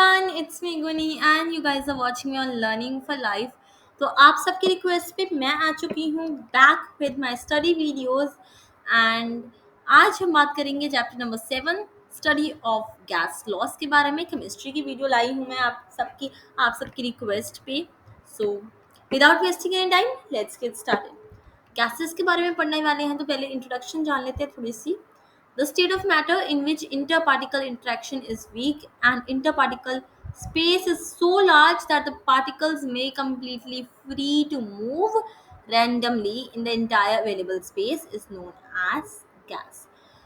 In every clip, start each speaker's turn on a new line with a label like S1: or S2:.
S1: everyone, it's me Guni and you guys are watching me on Learning for Life. तो आप सबकी request पे मैं आ चुकी हूँ back with my study videos and आज हम बात करेंगे chapter number 7 study of gas laws के बारे में। केमिस्ट्री की वीडियो लाई हूँ मैं आप सबकी रिक्वेस्ट पे। So without wasting any time let's get started. Gases के बारे में पढ़ने वाले हैं तो पहले इंट्रोडक्शन जान लेते हैं थोड़ी सी। The state of matter in which interparticle interaction is weak and interparticle space is so large that the particles may completely free to move randomly in the entire available space is known as gas.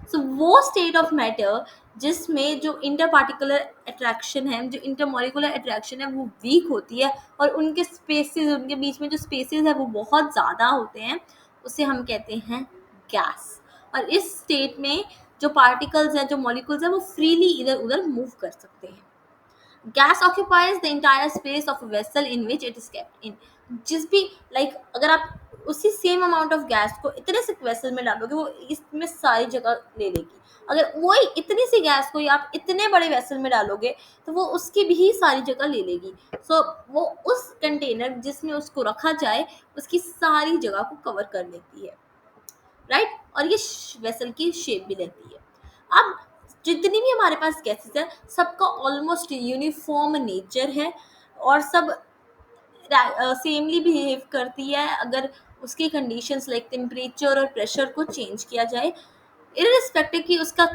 S1: So वो state of matter जिसमें जो interparticular attraction है, जो intermolecular attraction है वो weak होती है और उनके spaces, उनके बीच में जो spaces है वो बहुत ज़्यादा होते हैं, उसे हम कहते हैं गैस। और इस स्टेट में जो पार्टिकल्स हैं, जो मॉलिक्यूल्स हैं, वो फ्रीली इधर उधर मूव कर सकते हैं। Gas occupies the entire space of vessel in which it is kept in. जिस भी अगर आप उसी सेम अमाउंट ऑफ गैस को इतने से वेसल में डालोगे वो इसमें सारी जगह ले लेगी। अगर वही इतनी सी गैस को आप इतने बड़े वेसल में डालोगे तो वो उसकी भी सारी जगह ले लेगी। सो वो उस कंटेनर जिसमें उसको रखा जाए उसकी सारी जगह को कवर कर लेती है, राइट। और ये वेसल की शेप भी लेती है। अब जितनी भी हमारे पास गैसेस है सबका ऑलमोस्ट यूनिफॉर्म नेचर है और सब सेमली बिहेव करती है अगर उसकी कंडीशंस लाइक टेम्परेचर और प्रेशर को चेंज किया जाए, इररिस्पेक्टिव कि उसका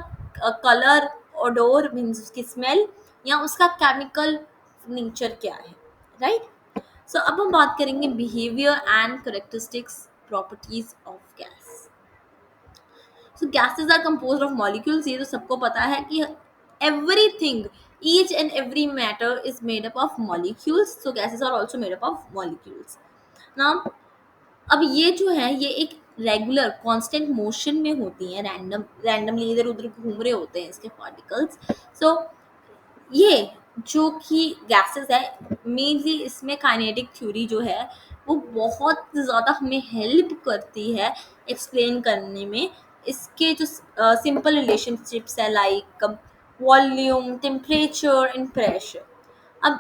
S1: कलर, ओडोर मीन्स उसकी स्मेल या उसका केमिकल नेचर क्या है, राइट। सो अब हम बात करेंगे behaviour and characteristics properties of gas. So gases are composed of molecules. ये तो सबको पता है कि everything, each and every matter is made up of molecules. So gases are also made up of molecules. Now अब ये जो है ये एक रेगुलर कांस्टेंट मोशन में होती हैं, रैंडमली इधर उधर घूम रहे होते हैं इसके पार्टिकल्स। सो ये जो कि गैसेस है मेनली इसमें काइनेटिक थ्योरी जो है वो बहुत ज़्यादा हमें हेल्प करती है एक्सप्लेन करने में। इसके जो सिंपल रिलेशनशिप्स है like volume, temperature and pressure. अब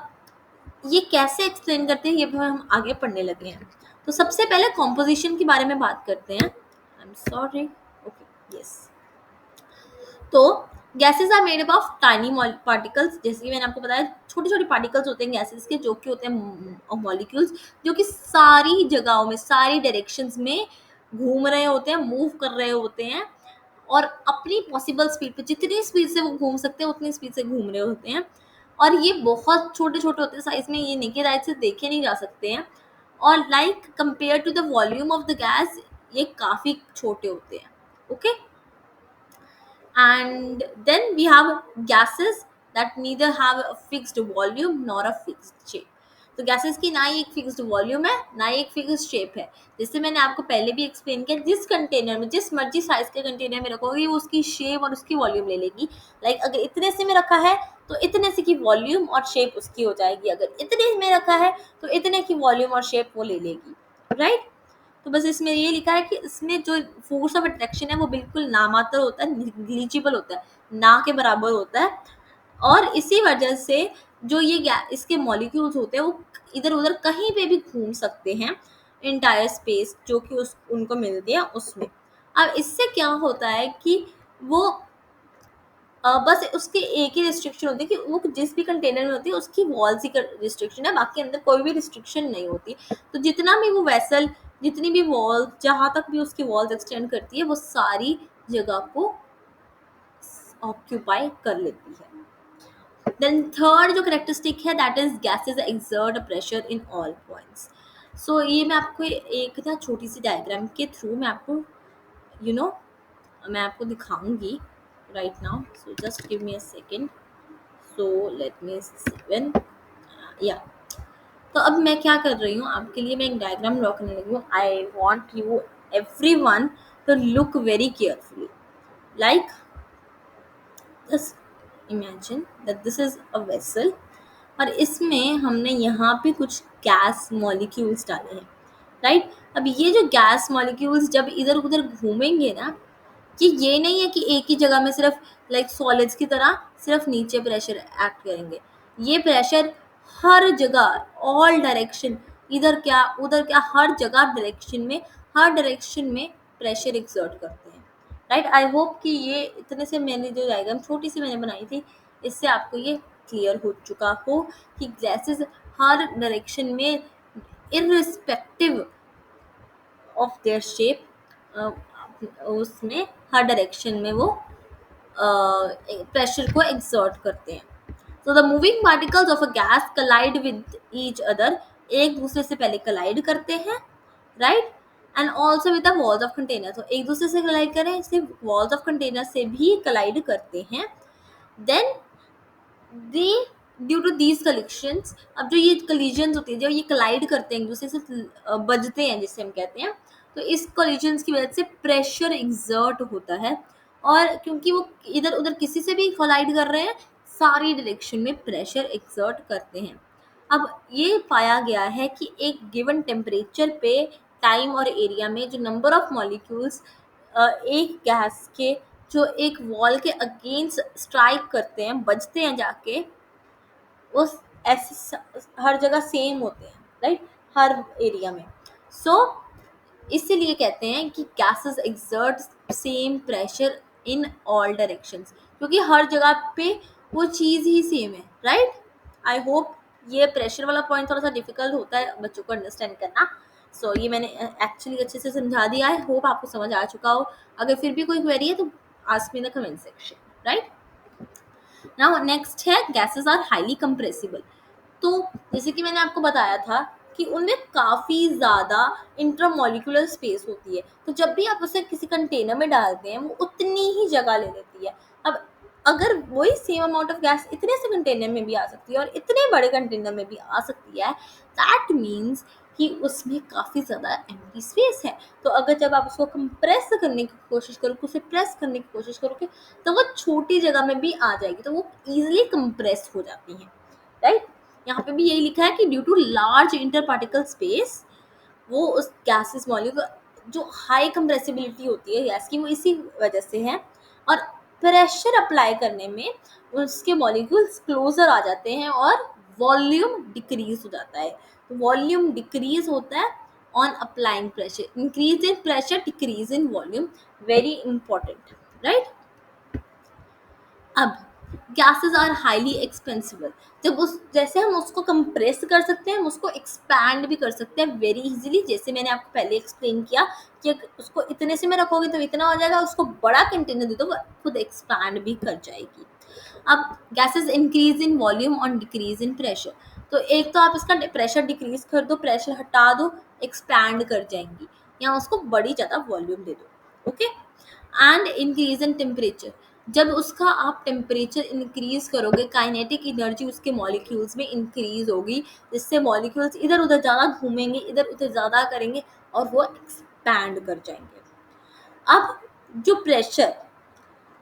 S1: ये कैसे एक्सप्लेन करते हैं ये भी हम आगे पढ़ने लगे हैं। तो सबसे पहले कॉम्पोजिशन के बारे में बात करते हैं। I am sorry, okay, yes. तो gases are made up of tiny particles. जैसे कि मैंने आपको बताया छोटे छोटे पार्टिकल्स होते हैं गैसेस के, जो कि होते हैं मॉलिक्यूल्स, जो कि सारी जगहों में, सारी डायरेक्शंस में घूम रहे होते हैं, मूव कर रहे होते हैं और अपनी पॉसिबल स्पीड पे, जितनी स्पीड से वो घूम सकते हैं उतनी स्पीड से घूम रहे होते हैं। और ये बहुत छोटे छोटे होते हैं साइज में, ये नेकेड आई से देखे नहीं जा सकते हैं। और like compare to the volume of the gas ये काफ़ी छोटे होते हैं, okay. And then we have gases that neither have a fixed volume nor a fixed shape. तो गैसेस की ना ही एक फिक्स्ड वॉल्यूम है ना ही एक फिक्स्ड शेप है। जैसे मैंने आपको पहले भी एक्सप्लेन किया, जिस कंटेनर में, जिस मर्जी साइज के कंटेनर में रखोगे वो उसकी शेप और उसकी वॉल्यूम ले लेगी। लाइक अगर इतने से में रखा है तो इतने से की वॉल्यूम और शेप उसकी हो जाएगी, अगर इतने में रखा है तो इतने की वॉल्यूम और शेप वो ले लेगी, राइट। तो बस इसमें ये लिखा है कि इसमें जो फोर्स ऑफ अट्रैक्शन है वो बिल्कुल नामात्र होता है, निग्लिजिबल होता है, ना के बराबर होता है। और इसी वजह से जो ये इसके मॉलिक्यूल्स होते हैं वो इधर उधर कहीं पे भी घूम सकते हैं इंटायर स्पेस जो कि उनको मिलती है उसमें। अब इससे क्या होता है कि वो बस उसके एक ही रिस्ट्रिक्शन होती है कि वो जिस भी कंटेनर में होती है उसकी वॉल्स ही रिस्ट्रिक्शन है, बाकी अंदर कोई भी रिस्ट्रिक्शन नहीं होती। तो जितना भी वो वेसल, जितनी भी वॉल, जहाँ तक भी उसकी वॉल्स एक्सटेंड करती है वो सारी जगह को ऑक्यूपाई कर लेती है। देन थर्ड जो करेक्टरिस्टिक है that is gases exert pressure in all points. So ये मैं आपको एक ना छोटी सी डायग्राम के थ्रू मैं आपको मैं आपको दिखाऊंगी right now, so just give me a second, so let me even yeah। तो अब मैं क्या कर रही हूँ आपके लिए, मैं एक डायग्राम ड्रॉ करने लगी हूँ। I want you everyone to look very carefully. Like just imagine that this is a vessel और इसमें हमने यहाँ पे कुछ गैस मॉलिक्यूल्स डाले हैं, राइट। अब ये जो गैस मॉलिक्यूल्स जब इधर उधर घूमेंगे ना, कि ये नहीं है कि एक ही जगह में सिर्फ लाइक सॉलिड्स की तरह सिर्फ नीचे प्रेशर एक्ट करेंगे। ये प्रेशर हर जगह, ऑल डायरेक्शन, इधर क्या उधर क्या, हर जगह डायरेक्शन में, हर डायरेक्शन में प्रेशर एक्सर्ट करते हैं, राइट। आई होप कि ये इतने से मैंने जो डायग्राम छोटी सी मैंने बनाई थी, इससे आपको ये क्लियर हो चुका हो कि गैसेस हर डायरेक्शन में, इररिस्पेक्टिव ऑफ देयर शेप, उसमें हर डायरेक्शन में वो प्रेशर को एक्सर्ट करते हैं। So the moving particles of a gas collide with each other, एक दूसरे से पहले collide करते हैं, right? And also with the walls of container. तो एक दूसरे से collide करें, सिर्फ walls of container से भी collide करते हैं। Then they due to these collections, अब जो ये कलीजन्स होती है, जो ये कलाइड करते हैं एक दूसरे से, बजते हैं जिससे हम कहते हैं, तो इस कलीजन्स की वजह से प्रेशर एग्जर्ट होता है, और क्योंकि वो इधर उधर किसी से भी कलाइड कर रहे हैं, सारी डायरेक्शन में प्रेशर एग्जर्ट करते हैं। अब ये पाया गया है कि एक गिवन टेम्परेचर पे, टाइम और एरिया में जो नंबर ऑफ मॉलिक्यूल्स एक गैस के जो एक वॉल के अगेंस्ट स्ट्राइक करते हैं, बजते हैं जाके, उस ऐसे हर जगह सेम होते हैं, राइट, हर एरिया में। सो इसीलिए कहते हैं कि gases exert same pressure in all directions, क्योंकि हर जगह पे वो चीज़ ही सेम है, राइट। आई होप ये प्रेशर वाला पॉइंट थोड़ा सा डिफिकल्ट होता है बच्चों को अंडरस्टैंड करना। सो ये मैंने एक्चुअली अच्छे से समझा दिया है, होप आपको समझ आ चुका हो। अगर फिर भी कोई क्वेरी है तो ask me in the comment section, right. Now next है गैसेस आर हाईली कंप्रेसिबल। तो जैसे कि मैंने आपको बताया था कि उनमें काफ़ी ज़्यादा इंटरमॉलिक्यूलर स्पेस होती है, तो जब भी आप उसे किसी कंटेनर में डालते हैं वो उतनी ही जगह ले लेती है। अब अगर वही सेम अमाउंट ऑफ गैस इतने से कंटेनर में भी आ सकती है और इतने बड़े कंटेनर में भी आ सकती है, दैट मीन्स कि उसमें काफ़ी ज़्यादा एम्प्टी स्पेस है। तो अगर जब आप उसको कंप्रेस करने की कोशिश करोगे, उसे प्रेस करने की कोशिश करोगे, तो वो छोटी जगह में भी आ जाएगी, तो वो ईजिली कंप्रेस हो जाती हैं, राइट। यहाँ पे भी यही लिखा है कि due to large interparticle space, वो उस गैसेस मॉलिक्यूल जो हाई कंप्रेसिबिलिटी होती है गैस की, वो इसी वजह से है, और प्रेशर अप्लाई करने में उसके मॉलिक्यूल्स क्लोजर आ जाते हैं और वॉल्यूम डिक्रीज हो जाता है। तो वॉल्यूम डिक्रीज होता है on applying pressure, increase in pressure, decrease in volume, very important, right. अब गैसेस आर हाईली एक्सपेंसिबल, जब उस जैसे हम उसको कंप्रेस कर सकते हैं, हम उसको एक्सपैंड भी कर सकते हैं वेरी इजीली, जैसे मैंने आपको पहले एक्सप्लेन किया कि उसको इतने से में रखोगे तो इतना हो जाएगा, उसको बड़ा कंटेनर दे दो वो खुद एक्सपैंड भी कर जाएगी। अब गैसेस इंक्रीज इन वॉल्यूम और डिक्रीज इन प्रेशर, तो एक तो आप इसका प्रेशर डिक्रीज कर दो, प्रेशर हटा दो, एक्सपैंड कर जाएंगी, या उसको बड़ी ज़्यादा वॉल्यूम दे दो, okay. And increase in temperature, जब उसका आप टेम्परेचर इंक्रीज करोगे, काइनेटिक एनर्जी उसके मॉलिक्यूल्स में इंक्रीज होगी, जिससे मॉलिक्यूल्स इधर उधर ज़्यादा घूमेंगे, इधर उधर ज़्यादा करेंगे और वो एक्सपैंड कर जाएंगे। अब जो प्रेशर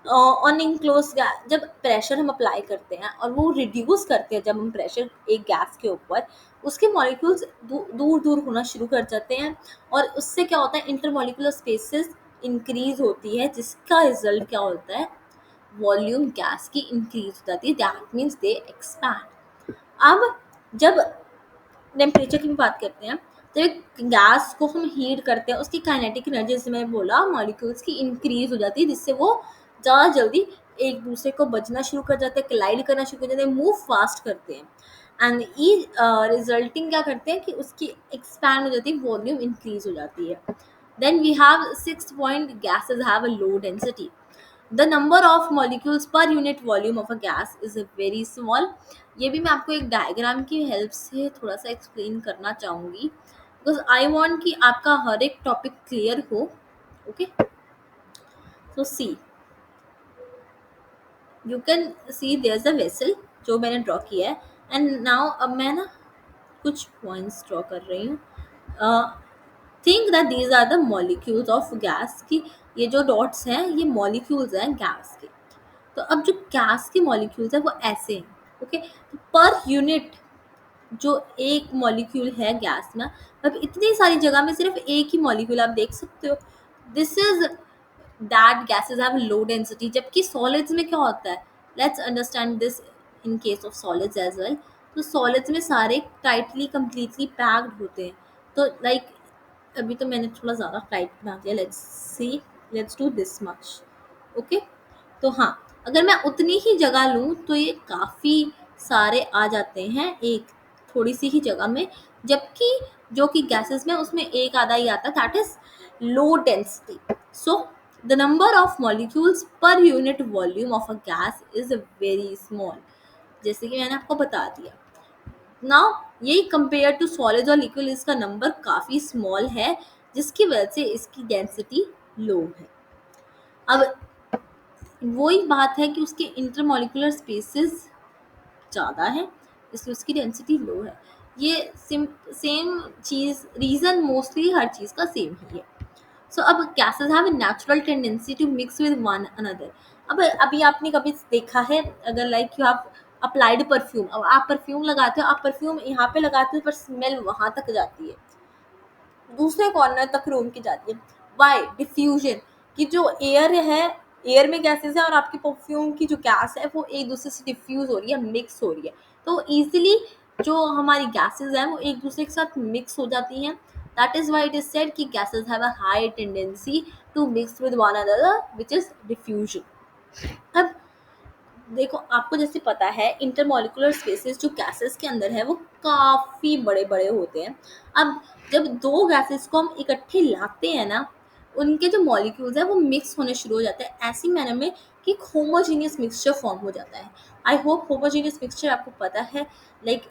S1: ऑन इनक्लोज गैस, जब प्रेशर हम अप्लाई करते हैं और वो रिड्यूस करते हैं, जब हम प्रेशर एक गैस के ऊपर, उसके मॉलिक्यूल्स दूर दूर होना शुरू कर जाते हैं, और उससे क्या होता है, इंटरमॉलिक्यूलर स्पेसेस इंक्रीज होती है, जिसका रिजल्ट क्या होता है, वॉल्यूम गैस की इंक्रीज हो जाती है, दैट मीन्स दे एक्सपैंड। अब जब टेम्परेचर की बात करते हैं, तो एक गैस को हम हीट करते हैं, उसकी काइनेटिक एनर्जी, जैसे मैंने बोला, मॉलिक्यूल्स की इंक्रीज हो जाती है, जिससे वो ज़्यादा जल्दी एक दूसरे को बजना शुरू कर जाते हैं, क्लाइड करना शुरू कर जाते हैं, मूव फास्ट करते हैं, एंड ई रिजल्टिंग क्या करते हैं कि उसकी एक्सपैंड हो जाती है, वॉल्यूम इंक्रीज हो जाती है। Then we have 6 point, gases have a low density, the number of molecules per unit volume of a gas is very small. ये भी मैं आपको एक डायग्राम की हेल्प से थोड़ा सा एक्सप्लेन करना चाहूँगी, बिकॉज आई वॉन्ट कि आपका हर एक टॉपिक क्लियर हो, ओके। तो see, you can see there is a vessel जो मैंने ड्रॉ किया है, एंड नाउ अब मैं ना कुछ पॉइंट्स ड्रॉ कर रही हूँ। Think that these are the molecules of gas, की ये जो डॉट्स हैं ये मॉलिक्यूल्स हैं गैस के। तो अब जो गैस के मॉलिक्यूल्स हैं वो ऐसे हैं, ओके। तो पर यूनिट जो एक मॉलिक्यूल है गैस में, अब इतनी सारी जगह में सिर्फ एक ही मॉलिक्यूल आप देख सकते हो, this is that gases have low density. जबकि सॉलिड्स में क्या होता है, let's understand this in case of solids as well. तो सॉलिड्स में सारे टाइटली कंप्लीटली पैक्ड होते हैं। तो लाइक अभी तो मैंने थोड़ा ज़्यादा टाइट बना दिया, let's see, let's do this much. Okay, तो हाँ, अगर मैं उतनी ही जगह लूँ तो ये काफ़ी सारे आ जाते हैं एक थोड़ी सी ही जगह में, जबकि जो कि गैसेस में उसमें एक आधा ही आता है, that is low density. So the number of molecules per unit volume of a gas is very small, जैसे कि मैंने आपको बता दिया। नाउ यही कंपेयर टू सॉलिड और लिक्विड इसका नंबर काफ़ी स्मॉल है, जिसकी वजह से इसकी डेंसिटी लो है। अब वही बात है कि उसके इंटरमॉलिक्यूलर स्पेसेस ज़्यादा है, इसलिए उसकी डेंसिटी लो है। ये सेम चीज़, रीज़न मोस्टली हर चीज़ का सेम ही है। सो अब gases have a natural tendency to mix with one another. अब अभी आपने कभी देखा है, अगर like you have applied perfume, अब आप परफ्यूम लगाते हो, आप परफ्यूम यहाँ पे लगाते हो पर स्मेल वहाँ तक जाती है, दूसरे कॉर्नर तक रूम की जाती है। वाई? डिफ्यूजन, कि जो एयर है, एयर में गैसेस है और आपकी परफ्यूम की जो गैस है वो एक दूसरे से डिफ्यूज हो रही है, मिक्स हो रही है। तो इजीली जो हमारी गैसेस हैं वो एक दूसरे के साथ मिक्स हो जाती हैं। That is why it is said कि gases have a high tendency to mix with one another, which is diffusion. अब देखो, आपको जैसे पता है इंटरमॉलिक्यूलर स्पेसेस जो गैसेस के अंदर है वो काफ़ी बड़े बड़े होते हैं। अब जब दो गैसेस को हम इकट्ठे लाते हैं ना, उनके जो मॉलिक्यूल्स हैं वो मिक्स होने शुरू हो जाते हैं ऐसी मैनर में कि एक होमोजीनियस मिक्सचर फॉर्म हो जाता है। आई होप होमोजीनियस मिक्सचर आपको पता है, लाइक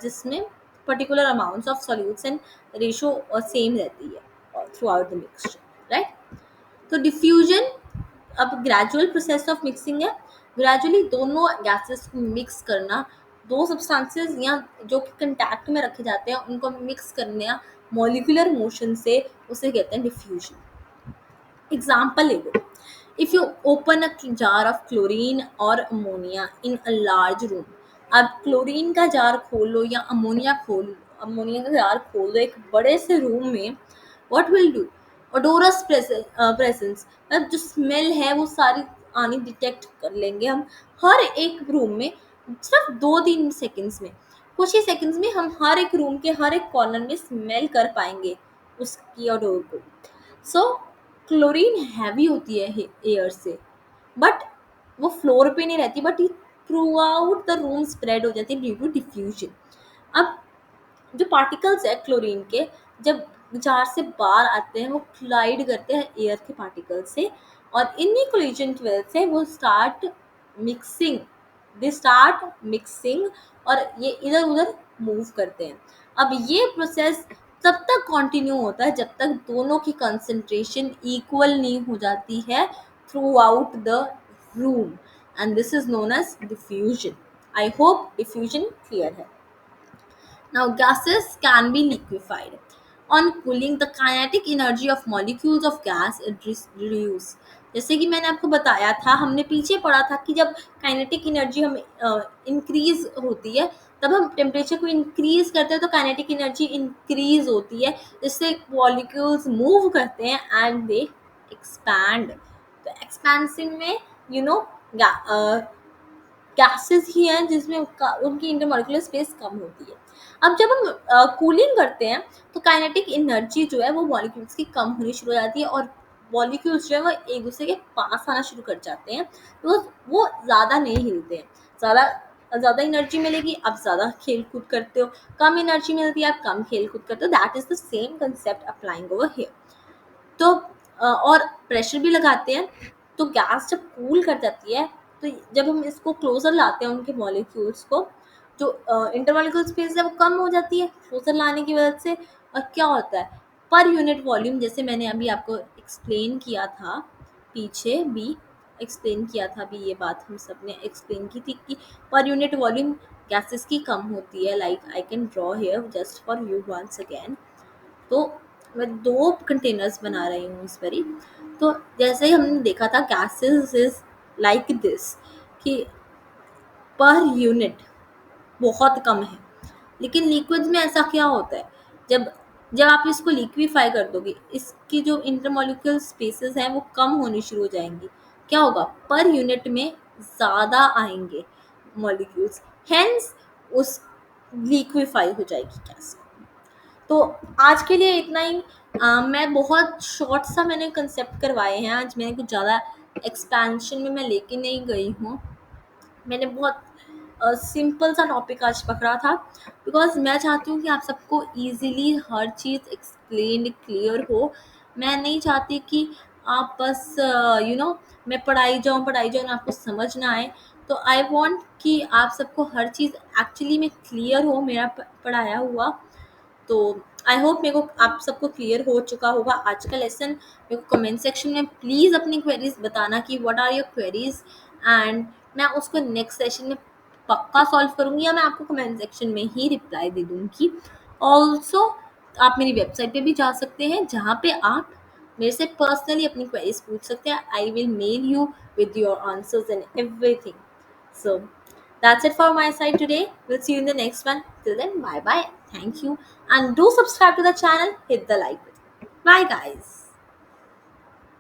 S1: जिसमें particular amounts of solutes and ratio same रहती है throughout the mixture, right. तो डिफ्यूजन अब ग्रेजुअल प्रोसेस ऑफ मिक्सिंग है। ग्रेजुअली दोनों गैसेस को मिक्स करना, दो सब्सटेंसेस या जो कि कंटैक्ट में रखे जाते हैं उनको मिक्स करना मॉलिक्यूलर मोशन से, उसे कहते हैं डिफ्यूजन। एग्जाम्पल ले लो, if you open a jar of chlorine और ammonia in a large room. अब क्लोरीन का जार खोल लो या अमोनिया का जार खोल दो एक बड़े से रूम में, व्हाट विल डू? ओडोरस प्रेजेंस, मतलब जो स्मेल है वो सारी आनी डिटेक्ट कर लेंगे हम हर एक रूम में, सिर्फ 2-3 सेकंड्स में, कुछ ही सेकंड्स में हम हर एक रूम के हर एक कॉर्नर में स्मेल कर पाएंगे उसकी ओडोर को। सो क्लोरीन हैवी होती है एयर से, बट वो फ्लोर पे नहीं रहती, but through out the room spread हो जाती है ड्यू टू डिफ्यूजन। अब जो पार्टिकल्स है क्लोरीन के, जब जार से बाहर आते हैं वो क्लाइड करते हैं एयर के पार्टिकल से, और इन्हीं कोलिजन की वजह से वो मिक्सिंग स्टार्ट मिक्सिंग और ये इधर उधर मूव करते हैं। अब ये प्रोसेस तब तक कंटिन्यू होता है जब तक दोनों की कंसंट्रेशन इक्वल नहीं हो जाती है throughout the room, and this is known as diffusion. I hope diffusion clear है। Now, gases can be liquefied. On cooling, the kinetic energy of molecules of gas is reduced. जैसे कि मैंने आपको बताया था, हमने पीछे पढ़ा था कि जब काइनेटिक एनर्जी हम इंक्रीज होती है, तब हम टेम्परेचर को इंक्रीज करते हैं तो काइनेटिक एनर्जी इंक्रीज होती है, जिससे मॉलिक्यूल्स मूव करते हैं एंड दे एक्सपैंड। तो एक्सपेंसिंग में यू नो गैसेस ही हैं जिसमें उनकी इंटरमॉलिक्यूलर स्पेस कम होती है। अब जब हम कूलिंग करते हैं तो काइनेटिक एनर्जी जो है वो मॉलिक्यूल्स की कम होनी शुरू हो जाती है और मॉलिक्यूल्स जो है वो एक दूसरे के पास आना शुरू कर जाते हैं, तो वो ज़्यादा नहीं हिलते हैं। ज़्यादा ज़्यादा एनर्जी मिलेगी, आप ज़्यादा खेल कूद करते हो, कम एनर्जी मिलती है आप कम खेल कूद करते हो। That is the same concept applying over here. तो और प्रेशर भी लगाते हैं, तो गैस जब कूल कर जाती है, तो जब हम इसको क्लोजर लाते हैं उनके मॉलिक्यूल्स को, जो इंटरमॉलिक्यूल स्पेस है वो कम हो जाती है क्लोजर लाने की वजह से। और क्या होता है, पर यूनिट वॉल्यूम, जैसे मैंने अभी आपको एक्सप्लेन किया था, पीछे भी एक्सप्लेन किया था, अभी ये बात हम सब ने एक्सप्लेन की थी कि पर यूनिट वॉल्यूम गैसेस की कम होती है। Like I can draw here just for you once again. तो मैं 2 कंटेनर्स बना रही हूँ इस बारी। तो जैसे ही हमने देखा था गैसेस इज लाइक दिस, कि पर यूनिट बहुत कम है, लेकिन लिक्विड्स में ऐसा क्या होता है, जब जब आप इसको लिक्विफाई कर दोगे, इसकी जो इंटरमॉलिक्यूलर स्पेसेस हैं वो कम होनी शुरू हो जाएंगी। क्या होगा, पर यूनिट में ज़्यादा आएंगे, मॉलिक्यूल्स, हेंस उस लिक्विफाई हो जाएगी गैस। तो आज के लिए इतना ही। मैं बहुत शॉर्ट सा मैंने कंसेप्ट करवाए हैं आज, मैंने कुछ ज़्यादा एक्सपेंशन में मैं लेके नहीं गई हूँ। मैंने बहुत सिंपल सा टॉपिक आज पकड़ा था, बिकॉज मैं चाहती हूँ कि आप सबको इजीली हर चीज़ एक्सप्लेन क्लियर हो। मैं नहीं चाहती कि आप बस मैं पढ़ाई जाऊँ आपको समझ ना आए। तो आई वांट कि आप सबको हर चीज़ एक्चुअली में क्लियर हो मेरा पढ़ाया हुआ। तो आई होप मेरे को आप सबको क्लियर हो चुका होगा आज का लेसन। मेरे को कमेंट सेक्शन में प्लीज़ अपनी क्वेरीज बताना कि what are your queries, and मैं उसको नेक्स्ट सेशन में पक्का सॉल्व करूँगी, या मैं आपको कमेंट सेक्शन में ही रिप्लाई दे दूँगी। ऑल्सो आप मेरी वेबसाइट पे भी जा सकते हैं, जहाँ पे आप मेरे से पर्सनली अपनी क्वेरीज पूछ सकते हैं। I will mail you with your answers and everything. So that's it for my side today. We'll see you in the next one. Till then, bye bye. Thank you. And do subscribe to the channel. Hit the like button. Bye, guys.